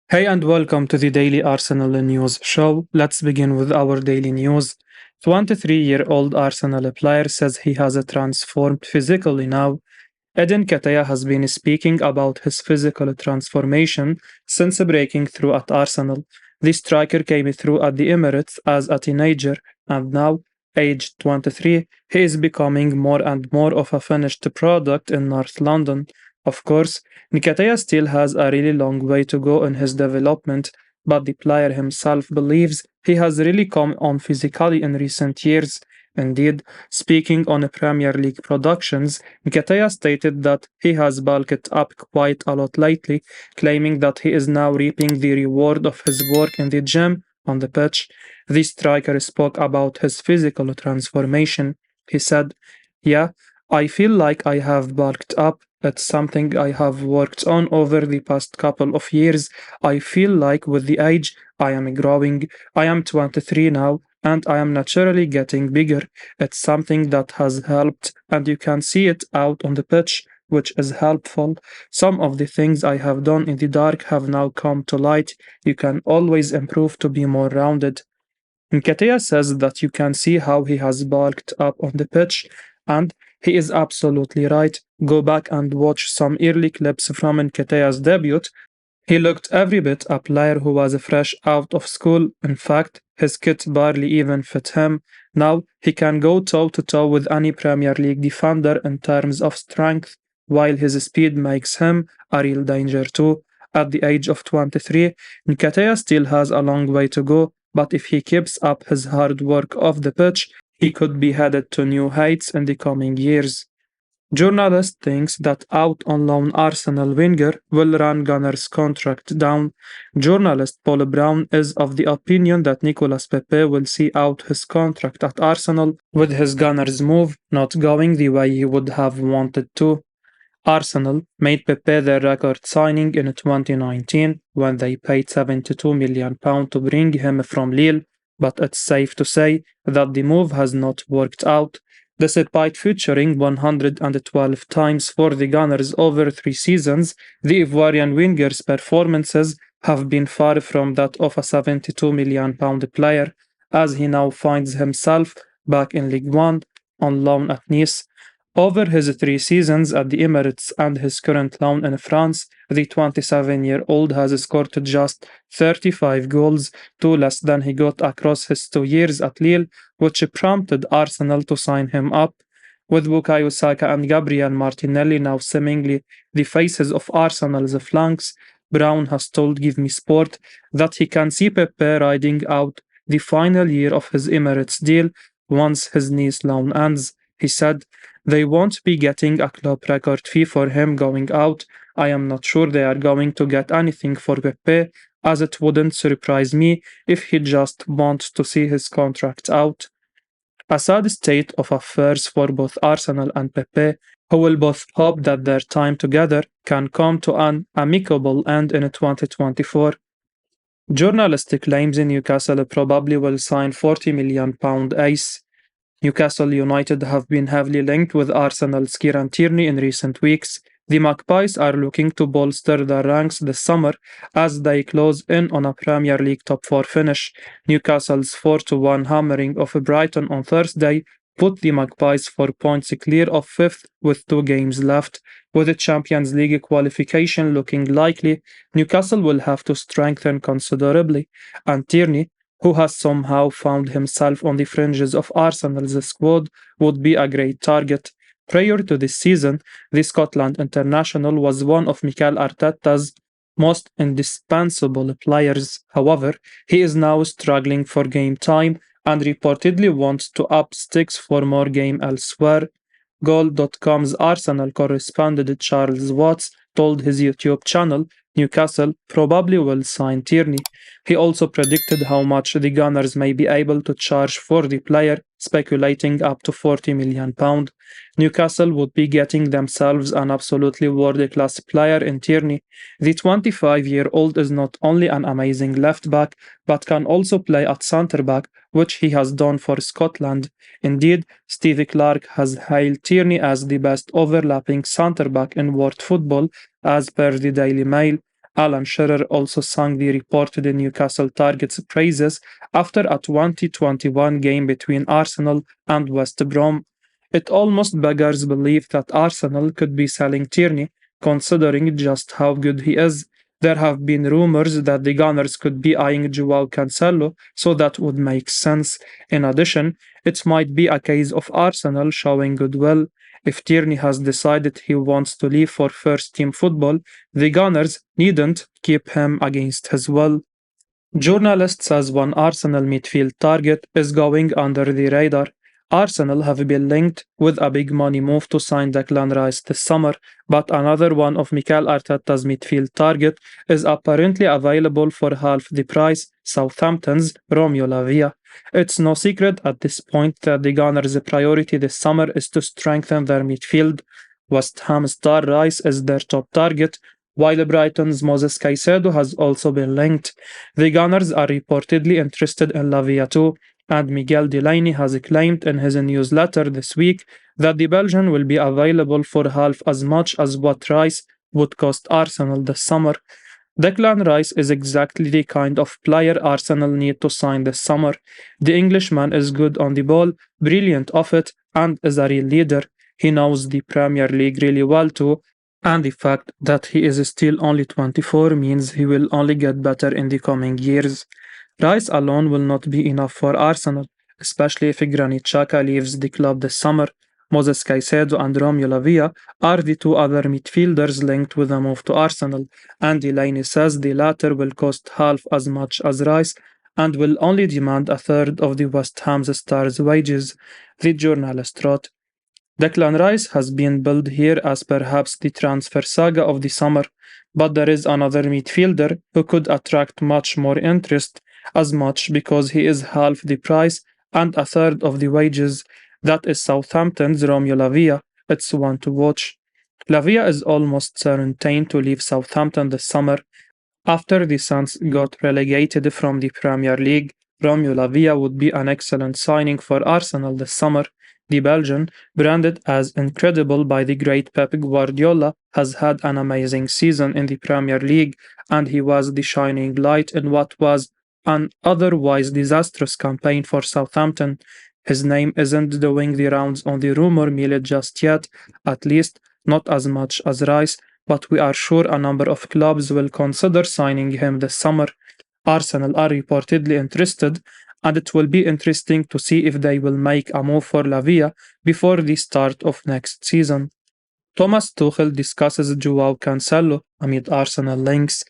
Hey and welcome to the Daily Arsenal News Show. Let's begin with our daily news. 23-year-old Arsenal player says he has transformed physically now. Nketiah has been speaking about his physical transformation since breaking through at Arsenal. The striker came through at the Emirates as a teenager, and now, aged 23, he is becoming more and more of a finished product in North London. Of course, Nketiah still has a really long way to go in his development, but the player himself believes he has really come on physically in recent years. Indeed, speaking on Premier League productions, Nketiah stated that he has bulked up quite a lot lately, claiming that he is now reaping the reward of his work in the gym on the pitch. The striker spoke about his physical transformation. He said, "Yeah, I feel like I have bulked up. It's something I have worked on over the past couple of years. I feel like with the age, I am growing. I am 23 now, and I am naturally getting bigger. It's something that has helped, and you can see it out on the pitch, which is helpful. Some of the things I have done in the dark have now come to light. You can always improve to be more rounded." Nketiah says that you can see how he has bulked up on the pitch, and he is absolutely right. Go back and watch some early clips from Nketiah's debut. He looked every bit a player who was fresh out of school. In fact, his kit barely even fit him. Now he can go toe to toe with any Premier League defender in terms of strength, while his speed makes him a real danger too. At the age of 23, Nketiah still has a long way to go, but if he keeps up his hard work off the pitch, he could be headed to new heights in the coming years. Journalist thinks that out on loan Arsenal winger will run Gunner's contract down. Journalist Paul Brown is of the opinion that Nicolas Pepe will see out his contract at Arsenal, with his Gunners move not going the way he would have wanted to. Arsenal made Pepe their record signing in 2019 when they paid £72 million to bring him from Lille, but it's safe to say that the move has not worked out. Despite featuring 112 times for the Gunners over 3 seasons, the Ivorian winger's performances have been far from that of a £72 million player, as he now finds himself back in League One on loan at Nice. Over his 3 seasons at the Emirates and his current loan in France, the 27-year-old has scored just 35 goals, two less than he got across his 2 years at Lille, which prompted Arsenal to sign him up. With Bukayo Saka and Gabriel Martinelli now seemingly the faces of Arsenal's flanks, Brown has told Give Me Sport that he can see Pepe riding out the final year of his Emirates deal once his Nice loan ends. He said, "They won't be getting a club record fee for him going out. I am not sure they are going to get anything for Pepe, as it wouldn't surprise me if he just wants to see his contract out." A sad state of affairs for both Arsenal and Pepe, who will both hope that their time together can come to an amicable end in 2024. Journalistic claims in Newcastle probably will sign £40 million ace. Newcastle United have been heavily linked with Arsenal's Kieran Tierney in recent weeks. The Magpies are looking to bolster their ranks this summer as they close in on a Premier League top 4 finish. Newcastle's 4-1 hammering of Brighton on Thursday put the Magpies 4 points clear of 5th with 2 games left. With the Champions League qualification looking likely, Newcastle will have to strengthen considerably, and Tierney, who has somehow found himself on the fringes of Arsenal's squad, would be a great target. Prior to this season, the Scotland international was one of Mikel Arteta's most indispensable players. However, he is now struggling for game time and reportedly wants to up sticks for more game elsewhere. Goal.com's Arsenal correspondent Charles Watts told his YouTube channel Newcastle probably will sign Tierney. He also predicted how much the Gunners may be able to charge for the player, speculating up to £40 million. Newcastle would be getting themselves an absolutely world-class player in Tierney. The 25-year-old is not only an amazing left-back, but can also play at centre-back, which he has done for Scotland. Indeed, Stevie Clarke has hailed Tierney as the best overlapping centre-back in world football, as per the Daily Mail. Alan Shearer also sang the reported Newcastle Target's praises after a 2021 game between Arsenal and West Brom. It almost beggars belief that Arsenal could be selling Tierney, considering just how good he is. There have been rumors that the Gunners could be eyeing Joao Cancelo, so that would make sense. In addition, it might be a case of Arsenal showing goodwill. If Tierney has decided he wants to leave for first team football, the Gunners needn't keep him against his will. Journalist says one Arsenal midfield target is going under the radar. Arsenal have been linked with a big money move to sign Declan Rice this summer, but another one of Mikel Arteta's midfield target is apparently available for half the price, Southampton's Romeo Lavia. It's no secret at this point that the Gunners' priority this summer is to strengthen their midfield. West Ham star Rice is their top target, while Brighton's Moses Caicedo has also been linked. The Gunners are reportedly interested in Lavia too, and Miguel Delaney has claimed in his newsletter this week that the Belgian will be available for half as much as what Rice would cost Arsenal this summer. Declan Rice is exactly the kind of player Arsenal need to sign this summer. The Englishman is good on the ball, brilliant off it, and is a real leader. He knows the Premier League really well too, and the fact that he is still only 24 means he will only get better in the coming years. Rice alone will not be enough for Arsenal, especially if Granit Xhaka leaves the club this summer. Moses Caicedo and Romeo Lavia are the two other midfielders linked with a move to Arsenal, and Delaney says the latter will cost half as much as Rice and will only demand a third of the West Ham's stars' wages, the journalist wrote. Declan Rice has been billed here as perhaps the transfer saga of the summer, but there is another midfielder who could attract much more interest, as much because he is half the price and a third of the wages. That is Southampton's Romeo Lavia. It's one to watch. Lavia is almost certain to leave Southampton this summer. After the Suns got relegated from the Premier League, Romeo Lavia would be an excellent signing for Arsenal this summer. The Belgian, branded as incredible by the great Pep Guardiola, has had an amazing season in the Premier League, and he was the shining light in what was an otherwise disastrous campaign for Southampton. His name isn't doing the rounds on the rumour mill just yet, at least not as much as Rice, but we are sure a number of clubs will consider signing him this summer. Arsenal are reportedly interested, and it will be interesting to see if they will make a move for Lavia before the start of next season. Thomas Tuchel discusses Joao Cancelo amid Arsenal links.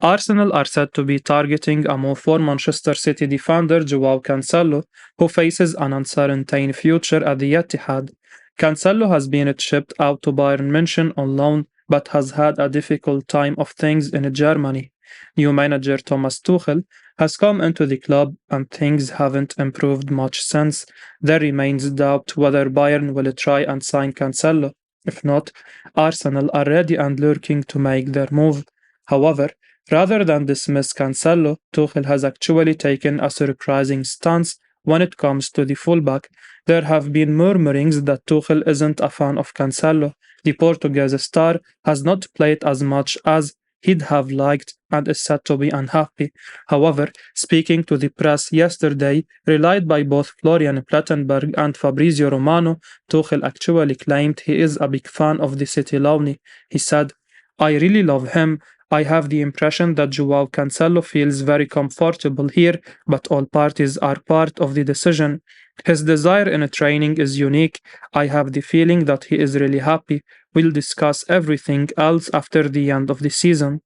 Arsenal are said to be targeting a move for Manchester City defender Joao Cancelo, who faces an uncertain future at the Etihad. Cancelo has been shipped out to Bayern München on loan, but has had a difficult time of things in Germany. New manager Thomas Tuchel has come into the club and things haven't improved much since. There remains doubt whether Bayern will try and sign Cancelo. If not, Arsenal are ready and lurking to make their move. However, rather than dismiss Cancelo, Tuchel has actually taken a surprising stance when it comes to the fullback. There have been murmurings that Tuchel isn't a fan of Cancelo. The Portuguese star has not played as much as he'd have liked and is said to be unhappy. However, speaking to the press yesterday, relied by both Florian Plettenberg and Fabrizio Romano, Tuchel actually claimed he is a big fan of the City loanee. He said, "I really love him. I have the impression that Joao Cancelo feels very comfortable here, but all parties are part of the decision. His desire in training is unique. I have the feeling that he is really happy. We'll discuss everything else after the end of the season."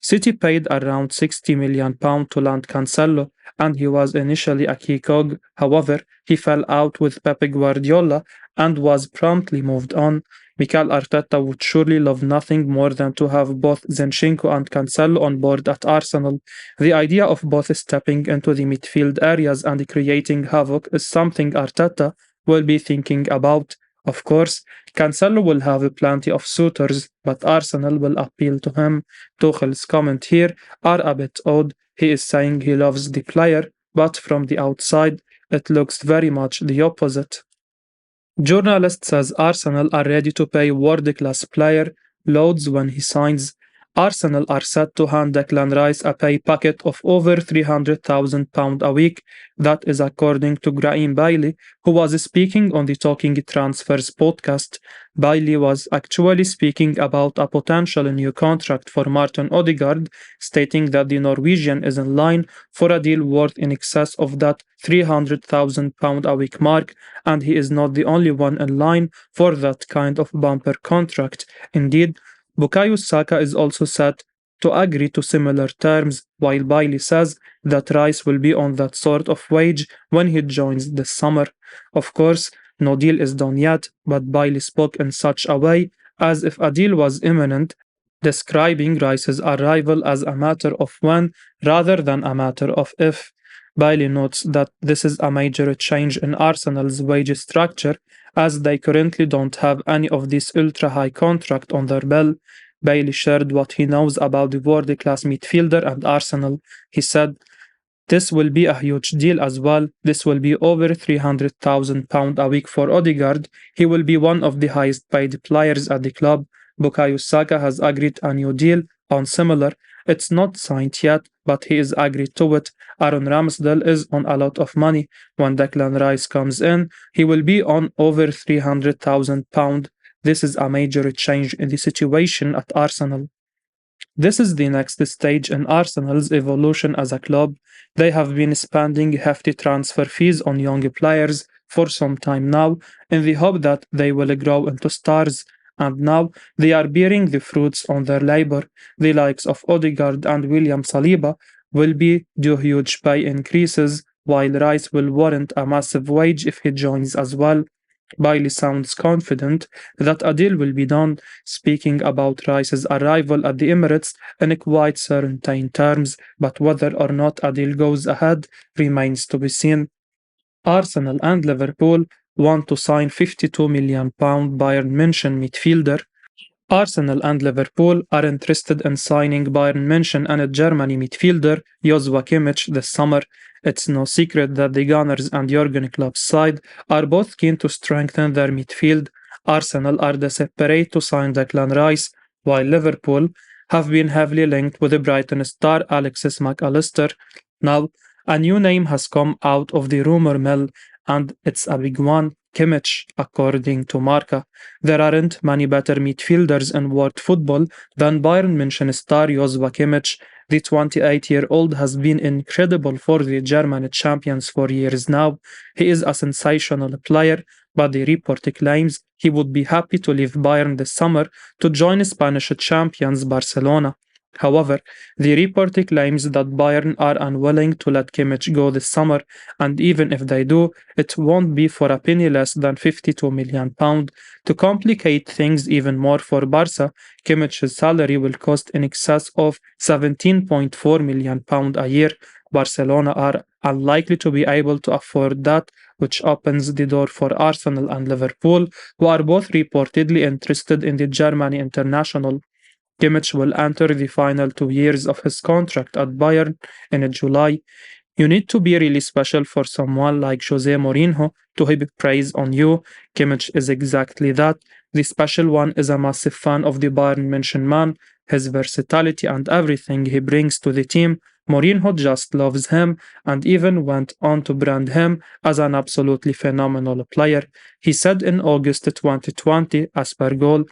City paid around £60 million to land Cancelo, and he was initially a key cog. However, he fell out with Pep Guardiola and was promptly moved on. Mikel Arteta would surely love nothing more than to have both Zinchenko and Cancelo on board at Arsenal. The idea of both stepping into the midfield areas and creating havoc is something Arteta will be thinking about. Of course, Cancelo will have plenty of suitors, but Arsenal will appeal to him. Tuchel's comments here are a bit odd. He is saying he loves the player, but from the outside, it looks very much the opposite. Journalist says Arsenal are ready to pay world-class player loads when he signs. Arsenal are set to hand Declan Rice a pay packet of over £300,000 a week. That is according to Graham Bailey, who was speaking on the Talking Transfers podcast. Bailey was actually speaking about a potential new contract for Martin Odegaard, stating that the Norwegian is in line for a deal worth in excess of that £300,000 a week mark, and he is not the only one in line for that kind of bumper contract. Indeed, Bukayo Saka is also set to agree to similar terms, while Bailey says that Rice will be on that sort of wage when he joins this summer. Of course, no deal is done yet, but Bailey spoke in such a way as if a deal was imminent, describing Rice's arrival as a matter of when rather than a matter of if. Bailey notes that this is a major change in Arsenal's wage structure as they currently don't have any of this ultra high contract on their bill. Bailey shared what he knows about the world class midfielder and Arsenal. He said, "This will be a huge deal as well. This will be over £300,000 a week for Odegaard. He will be one of the highest paid players at the club. Bukayo Saka has agreed a new deal on similar. It's not signed yet, but he is agreed to it. Aaron Ramsdale is on a lot of money. When Declan Rice comes in, he will be on over £300,000. This is a major change in the situation at Arsenal." This is the next stage in Arsenal's evolution as a club. They have been spending hefty transfer fees on young players for some time now in the hope that they will grow into stars, and now they are bearing the fruits on their labor. The likes of Odegaard and William Saliba will be due huge pay increases, while Rice will warrant a massive wage if he joins as well. Bailey sounds confident that a deal will be done, speaking about Rice's arrival at the Emirates in quite certain terms, but whether or not a deal goes ahead remains to be seen. Arsenal and Liverpool want to sign £52 million Bayern München midfielder. Arsenal and Liverpool are interested in signing Bayern München and Germany midfielder Joshua Kimmich this summer. It's no secret that the Gunners and Jurgen Klopp's side are both keen to strengthen their midfield. Arsenal are desperate to sign Declan Rice, while Liverpool have been heavily linked with the Brighton star Alexis McAllister. Now, a new name has come out of the rumour mill, and it's a big one. Kimmich, according to Marca. There aren't many better midfielders in world football than Bayern München star Joshua Kimmich. The 28-year-old has been incredible for the German champions for years now. He is a sensational player, but the report claims he would be happy to leave Bayern this summer to join Spanish champions Barcelona. However, the report claims that Bayern are unwilling to let Kimmich go this summer, and even if they do, it won't be for a penny less than £52 million. To complicate things even more for Barca, Kimmich's salary will cost in excess of £17.4 million a year. Barcelona are unlikely to be able to afford that, which opens the door for Arsenal and Liverpool, who are both reportedly interested in the Germany international. Kimmich will enter the final 2 years of his contract at Bayern in July. You need to be really special for someone like Jose Mourinho to heap praise on you. Kimmich is exactly that. The special one is a massive fan of the Bayern München man, his versatility and everything he brings to the team. Mourinho just loves him and even went on to brand him as an absolutely phenomenal player. He said in August 2020, as per Goal,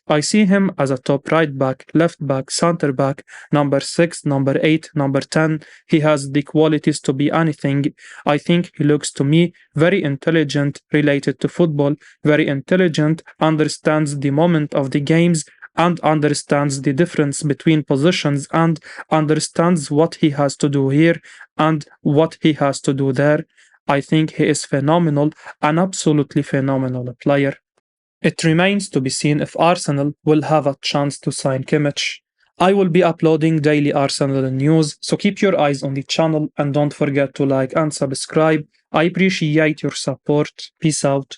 "I see him as a top right back, left back, centre back, number 6, number 8, number 10. He has the qualities to be anything. I think he looks to me very intelligent related to football, very intelligent, understands the moment of the games and understands the difference between positions and understands what he has to do here and what he has to do there. I think he is phenomenal, an absolutely phenomenal player." It remains to be seen if Arsenal will have a chance to sign Kimmich. I will be uploading daily Arsenal news, so keep your eyes on the channel and don't forget to like and subscribe. I appreciate your support. Peace out.